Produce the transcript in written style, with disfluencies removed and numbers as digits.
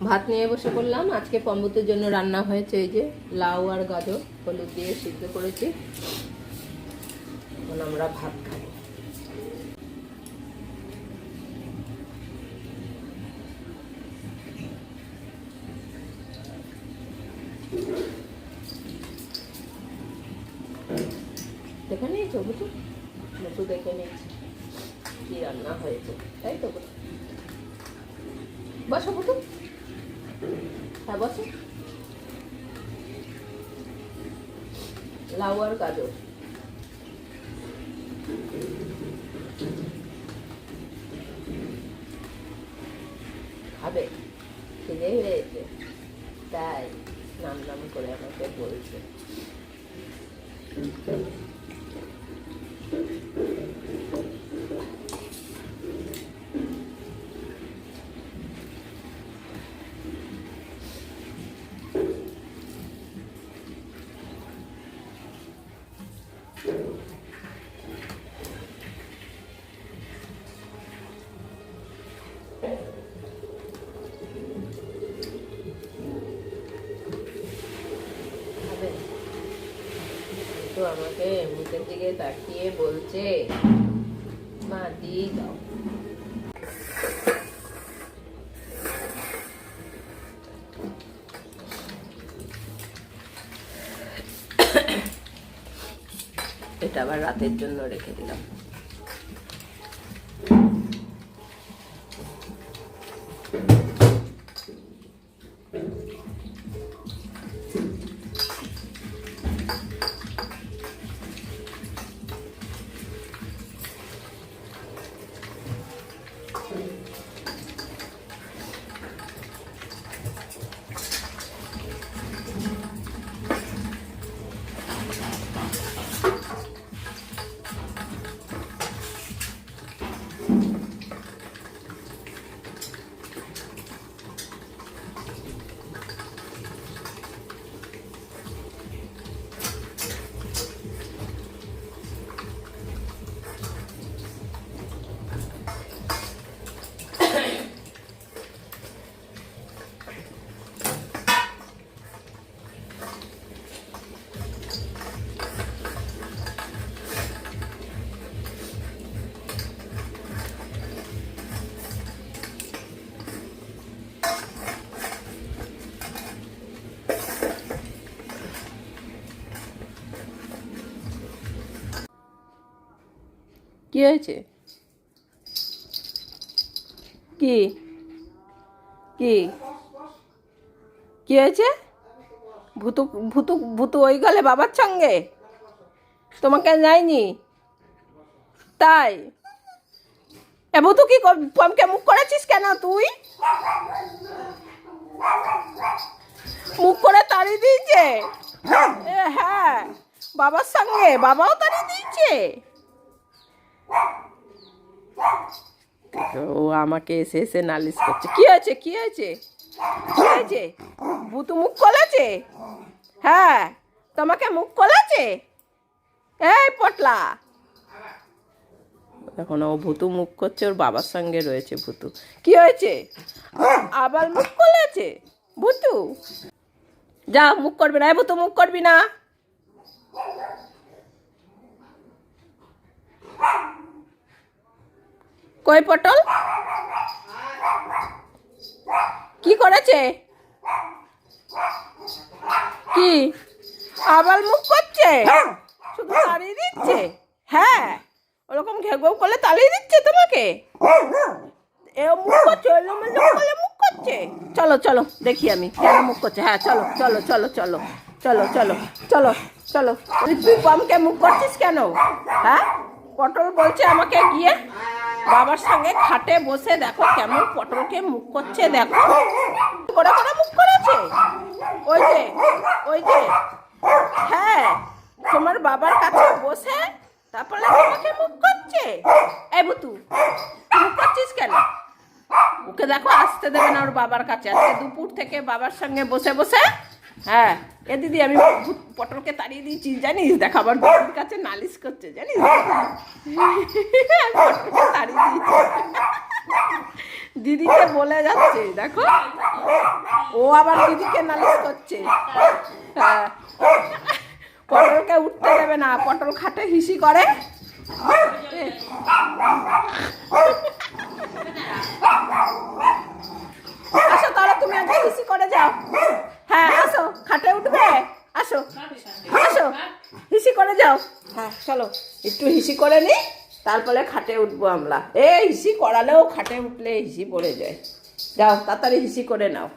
ভাত নিয়ে বসে পড়লাম। আজকে পম্বুতের জন্য রান্না হয়েছে এই যে লাউ আর গাজর হলুদ দিয়ে সিদ্ধ করেছি। এখন আমরা ভাত খাবো। দেখে নিয়েছো বুঝু? বুঝু দেখে নিয়েছি কি রান্না হয়েছে, তাই তো? বসো বুঝু, হ্যাঁ বসো। লাউ আর গাজর খাবে, খিদে হয়েছে তাই নাম নাম করে আমাকে বলছে। তো আমাকে মুখের দিকে তাকিয়ে বলছে মা দিয়ে দাও। এটা আবার রাতের জন্য রেখে দিলাম। কি হয়েছে? কি কি কি হয়েছে? ভূতু ভূতু ভূতু ওই গেলে বাবার সঙ্গে তোমাকে যায়নি তাই? এ ভূতু কি পমকে মুখ করেছিস কেন তুই? মুখ করে তাড়িয়ে দিয়েছে। হ্যাঁ বাবার সঙ্গে, বাবাও তাড়িয়ে দিয়েছে। ও আমাকে এসে এসে নালিশ করছে। কি হয়েছে কি হয়েছে কি হয়েছে? ভূতু মুখ করেছে? হ্যাঁ তোমাকে মুখ করেছে? এই পটলা, এখন ও ভূতু মুখ করছে, ওর বাবার সঙ্গে রয়েছে ভূতু। কি হয়েছে? আবার মুখ করেছে ভূতু? যা মুখ করবি না, ভূতু মুখ করবি না। কই পটল কি করেছে? কি আবার মুখ করছে? শুধু তাড়িয়ে দিচ্ছে? হ্যাঁ ওরকম ঘেউ করলে তাড়িয়ে দিচ্ছে তোমাকে? এ মুখ করছে, মুখ করছে। চলো চলো দেখি আমি কেন মুখ করছে। হ্যাঁ চলো চলো চলো চলো চলো চলো চলো চলো। তুই পমকে মুখ করছিস কেন? হ্যাঁ পটল বলছে আমাকে গিয়ে বাবার সঙ্গে খাটে বসে দেখো কেমন পটলকে মুখ করছে, দেখো করে করে মুখ করেছে। ওই যে ওই যে হ্যাঁ তোমার বাবার কাছে বসে তারপরে তোমাকে মুখ করছে। এই ভূতু মুখ করছিস কেন? ওকে দেখো আসতে দেবে না ওর বাবার কাছে। আজকে দুপুর থেকে বাবার সঙ্গে বসে বসে হ্যাঁ এ দিদি আমি পটলকে তাড়িয়ে দিয়েছি জানিস, দেখ আবার দিদির কাছে নালিশ করছে জানিস, পটলকে তাড়িয়ে দিয়েছি, দিদিকে বলে যাচ্ছে দেখো, ও আবার দিদিকে নালিশ করছে। হ্যাঁ পটলকে উঠতে দেবে না, পটল খাটে হিসি করে। আসো তাহলে তুমি আগে হিসি করে যাও। হ্যাঁ আসো, খাটে উঠবে, আসো আসো হিসি করে যাও। হ্যাঁ চলো একটু হিসি করে নি, তারপরে খাটে উঠবো আমরা। হিসি করালেও খাটে উঠলে হিসি পড়ে যায়। যাও তাড়াতাড়ি হিসি করে নাও।